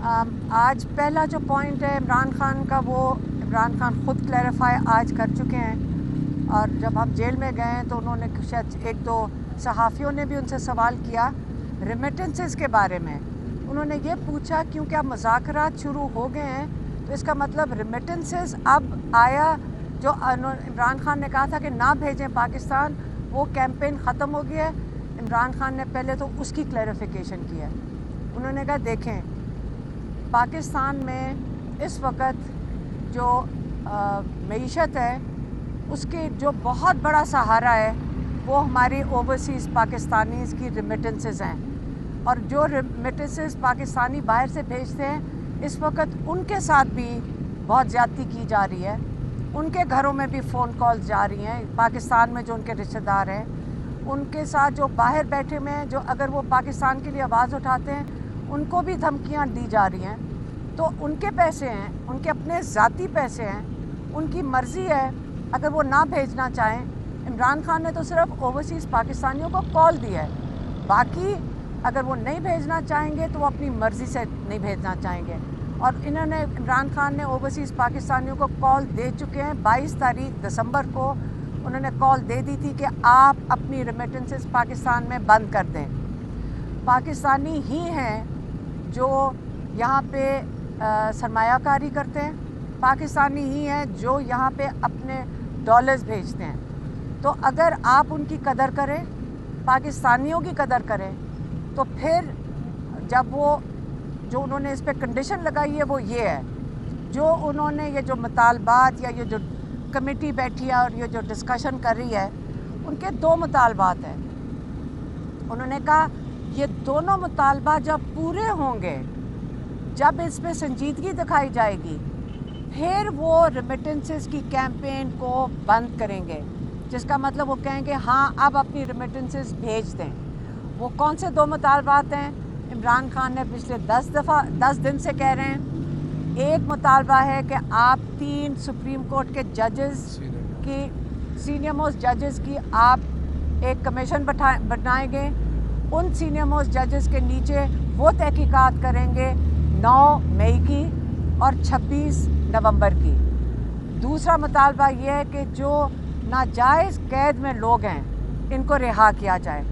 आज पहला जो पॉइंट है इमरान खान का, वो इमरान खान ख़ुद क्लैरिफाई आज कर चुके हैं। और जब हम जेल में गए तो उन्होंने शायद एक दो सहाफ़ियों ने भी उनसे सवाल किया रेमिटेंसेस के बारे में। उन्होंने ये पूछा क्योंकि अब मुज़ाकरात शुरू हो गए हैं तो इसका मतलब रेमिटेंसेस अब आया, जो इमरान खान ने कहा था कि ना भेजें पाकिस्तान, वो कैंपेन ख़त्म हो गया है। इमरान खान ने पहले तो उसकी क्लैरिफिकेशन की है। उन्होंने कहा देखें, पाकिस्तान में इस वक्त जो मईशत है उसके जो बहुत बड़ा सहारा है वो हमारी ओवरसीज़ पाकिस्तानीज़ की रेमिटेंसेस हैं। और जो रेमिटेंसेस पाकिस्तानी बाहर से भेजते हैं इस वक्त उनके साथ भी बहुत ज़्यादती की जा रही है। उनके घरों में भी फ़ोन कॉल्स जा रही हैं, पाकिस्तान में जो उनके रिश्तेदार हैं उनके साथ जो बाहर बैठे हुए हैं, जो अगर वो पाकिस्तान के लिए आवाज़ उठाते हैं उनको भी धमकियां दी जा रही हैं। तो उनके पैसे हैं, उनके अपने ज़ाती पैसे हैं, उनकी मर्ज़ी है अगर वो ना भेजना चाहें। इमरान खान ने तो सिर्फ ओवरसीज़ पाकिस्तानियों को कॉल दिया है, बाकी अगर वो नहीं भेजना चाहेंगे तो वो अपनी मर्ज़ी से नहीं भेजना चाहेंगे। और इन्होंने इमरान खान ने ओवरसीज़ पाकिस्तानियों को कॉल दे चुके हैं। 22 तारीख दिसंबर को उन्होंने कॉल दे दी थी कि आप अपनी रेमिटेंसेस पाकिस्तान में बंद कर दें। पाकिस्तानी ही हैं जो यहाँ पे सरमायाकारी करते हैं, पाकिस्तानी ही हैं जो यहाँ पे अपने डॉलर्स भेजते हैं। तो अगर आप उनकी कदर करें, पाकिस्तानियों की कदर करें, तो फिर जब वो जो उन्होंने इस पर कंडीशन लगाई है वो ये है, जो उन्होंने ये जो मुतालबात या ये जो कमेटी बैठी है और ये जो डिस्कशन कर रही है उनके दो मुतालबात हैं। उन्होंने कहा ये दोनों मुतालबात जब पूरे होंगे, जब इस पे संजीदगी दिखाई जाएगी, फिर वो रेमिटेंसेस की कैंपेन को बंद करेंगे, जिसका मतलब वो कहेंगे हाँ अब अपनी रेमिटेंसेस भेज दें। वो कौन से दो मुतालबात हैं? इमरान खान ने पिछले 10 दिन से कह रहे हैं। एक मुतालबा है कि आप 3 सुप्रीम कोर्ट के जजेस की, सीनियर मोस्ट जजेस की आप एक कमीशन बनाएंगे। उन सीनियर मोस्ट जजेस के नीचे वो तहकीकात करेंगे 9 मई की और 26 नवंबर की। दूसरा मुतालबा ये है कि जो नाजायज़ कैद में लोग हैं इनको रिहा किया जाए।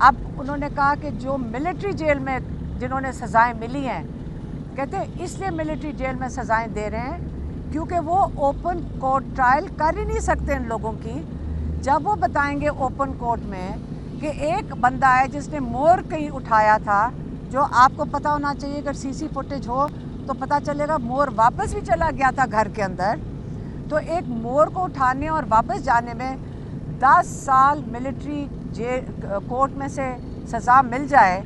अब उन्होंने कहा कि जो मिलिट्री जेल में जिन्होंने सज़ाएं मिली हैं, कहते हैं इसलिए मिलिट्री जेल में सज़ाएं दे रहे हैं क्योंकि वो ओपन कोर्ट ट्रायल कर ही नहीं सकते इन लोगों की। जब वो बताएंगे ओपन कोर्ट में कि एक बंदा है जिसने मोर कहीं उठाया था, जो आपको पता होना चाहिए, अगर सीसी फुटेज हो तो पता चलेगा मोर वापस भी चला गया था घर के अंदर। तो एक मोर को उठाने और वापस जाने में 10 साल मिलिट्री कोर्ट में से सज़ा मिल जाए।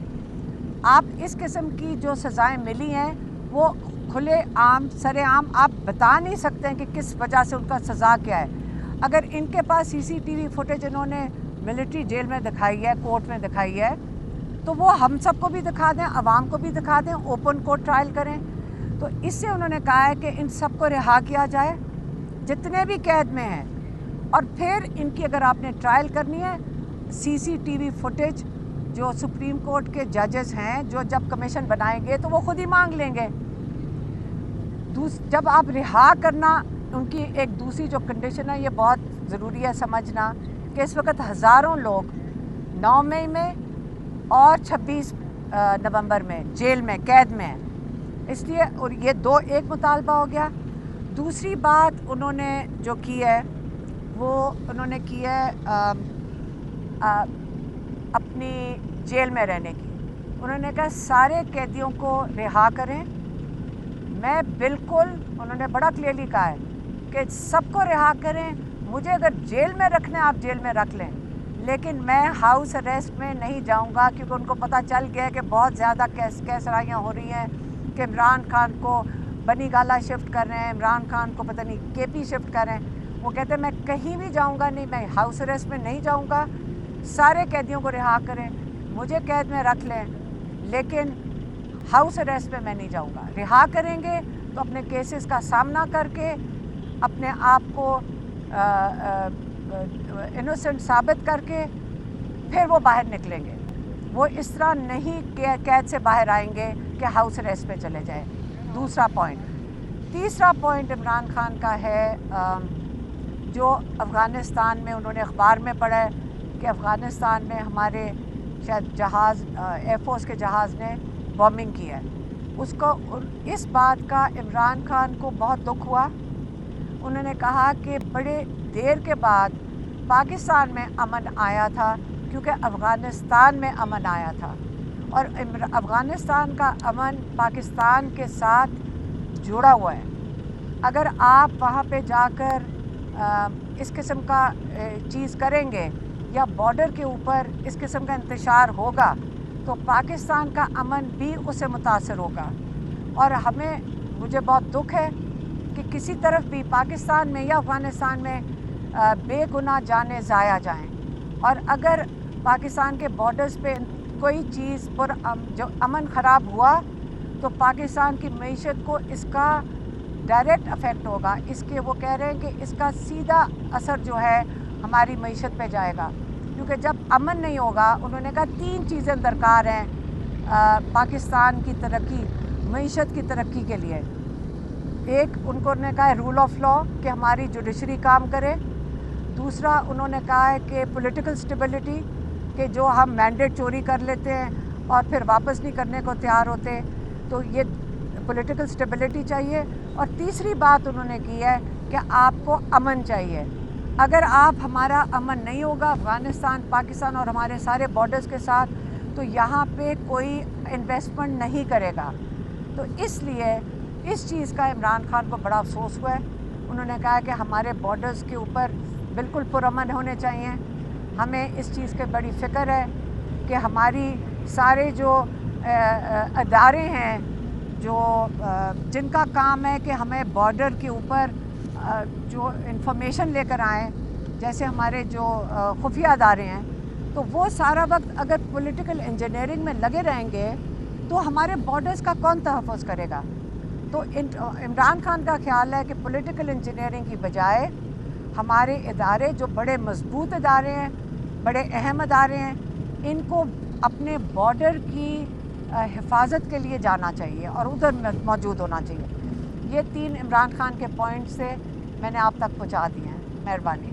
आप इस किस्म की जो सज़ाएं मिली हैं वो खुले आम सरेआम आप बता नहीं सकते हैं कि किस वजह से उनका सज़ा क्या है। अगर इनके पास सीसीटीवी फुटेज इन्होंने मिलिट्री जेल में दिखाई है, कोर्ट में दिखाई है, तो वो हम सबको भी दिखा दें, आवाम को भी दिखा दें, ओपन कोर्ट ट्रायल करें। तो इससे उन्होंने कहा है कि इन सबको रिहा किया जाए जितने भी कैद में हैं। और फिर इनकी अगर आपने ट्रायल करनी है, सीसीटीवी फुटेज जो सुप्रीम कोर्ट के जजेस हैं, जो जब कमीशन बनाएंगे तो वो खुद ही मांग लेंगे। जब आप रिहा करना, उनकी एक दूसरी जो कंडीशन है, ये बहुत ज़रूरी है समझना कि इस वक्त हज़ारों लोग 9 मई में और 26 नवंबर में जेल में कैद में हैं। इसलिए और ये एक मुतालबा हो गया। दूसरी बात उन्होंने जो की है वो उन्होंने की है अपनी जेल में रहने की। उन्होंने कहा सारे कैदियों को रिहा करें। मैं बिल्कुल, उन्होंने बड़ा क्लियरली कहा है कि सबको रिहा करें। मुझे अगर जेल में रखना है आप जेल में रख लें, लेकिन मैं हाउस अरेस्ट में नहीं जाऊंगा, क्योंकि उनको पता चल गया है कि बहुत ज़्यादा कैसराइयाँ हो रही हैं कि इमरान खान को बनी गाला शिफ्ट कर रहे हैं, इमरान खान को पता नहीं केपी शिफ्ट कर रहे हैं। वो कहते हैं मैं कहीं भी जाऊंगा नहीं, मैं हाउस अरेस्ट में नहीं जाऊंगा। सारे कैदियों को रिहा करें, मुझे कैद में रख लें, लेकिन हाउस अरेस्ट में मैं नहीं जाऊंगा। रिहा करेंगे तो अपने केसेस का सामना करके अपने आप को इनोसेंट साबित करके फिर वो बाहर निकलेंगे। वो इस तरह नहीं कैद से बाहर आएंगे کہ ہاؤس اریسٹ پہ چلے جائے. دوسرا پوائنٹ. تیسرا پوائنٹ عمران خان کا ہے جو افغانستان میں انہوں نے اخبار میں پڑھا ہے کہ افغانستان میں ہمارے شاید جہاز ایئر فورس کے جہاز نے بومبنگ کی ہے. اس بات کا عمران خان کو بہت دکھ ہوا. انہوں نے کہا کہ بڑے دیر کے بعد پاکستان میں امن آیا تھا کیونکہ افغانستان میں امن آیا تھا، اور افغانستان کا امن پاکستان کے ساتھ جڑا ہوا ہے. اگر آپ وہاں پہ جا کر اس قسم کا چیز کریں گے یا بارڈر کے اوپر اس قسم کا انتشار ہوگا تو پاکستان کا امن بھی اس سے متاثر ہوگا. اور مجھے بہت دکھ ہے کہ کسی طرف بھی پاکستان میں یا افغانستان میں بے گناہ جانیں ضائع جائیں. اور اگر پاکستان کے بارڈرز پہ کوئی چیز جو امن خراب ہوا تو پاکستان کی معیشت کو اس کا ڈائریکٹ افیکٹ ہوگا. اس کے وہ کہہ رہے ہیں کہ اس کا سیدھا اثر جو ہے ہماری معیشت پہ جائے گا، کیونکہ جب امن نہیں ہوگا. انہوں نے کہا 3 چیزیں درکار ہیں پاکستان کی ترقی، معیشت کی ترقی کے لیے. ایک انہوں نے کہا ہے رول آف لا، کہ ہماری جوڈیشری کام کرے. دوسرا انہوں نے کہا ہے کہ پولیٹیکل سٹیبلٹی، کہ جو ہم مینڈیٹ چوری کر لیتے ہیں اور پھر واپس نہیں کرنے کو تیار ہوتے، تو یہ پولیٹیکل سٹیبلٹی چاہیے. اور تیسری بات انہوں نے کی ہے کہ آپ کو امن چاہیے. اگر ہمارا امن نہیں ہوگا افغانستان، پاکستان اور ہمارے سارے بارڈرز کے ساتھ، تو یہاں پہ کوئی انویسٹمنٹ نہیں کرے گا. تو اس لیے اس چیز کا عمران خان کو بڑا افسوس ہوا ہے. انہوں نے کہا کہ ہمارے بارڈرز کے اوپر بالکل پرامن ہونے چاہیے. ہمیں اس چیز کی بڑی فکر ہے کہ ہماری سارے جو ادارے ہیں جن کا کام ہے کہ ہمیں بارڈر کے اوپر جو انفارمیشن لے کر آئیں، جیسے ہمارے جو خفیہ ادارے ہیں، تو وہ سارا وقت اگر پولیٹیکل انجینئرنگ میں لگے رہیں گے تو ہمارے بارڈرز کا کون تحفظ کرے گا؟ تو عمران خان کا خیال ہے کہ پولیٹیکل انجینئرنگ کی بجائے ہمارے ادارے جو بڑے مضبوط ادارے ہیں، بڑے اہم ادارے ہیں، ان کو اپنے بارڈر کی حفاظت کے لیے جانا چاہیے اور ادھر موجود ہونا چاہیے. یہ 3 عمران خان کے پوائنٹس سے میں نے آپ تک پہنچا دیے ہیں. مہربانی.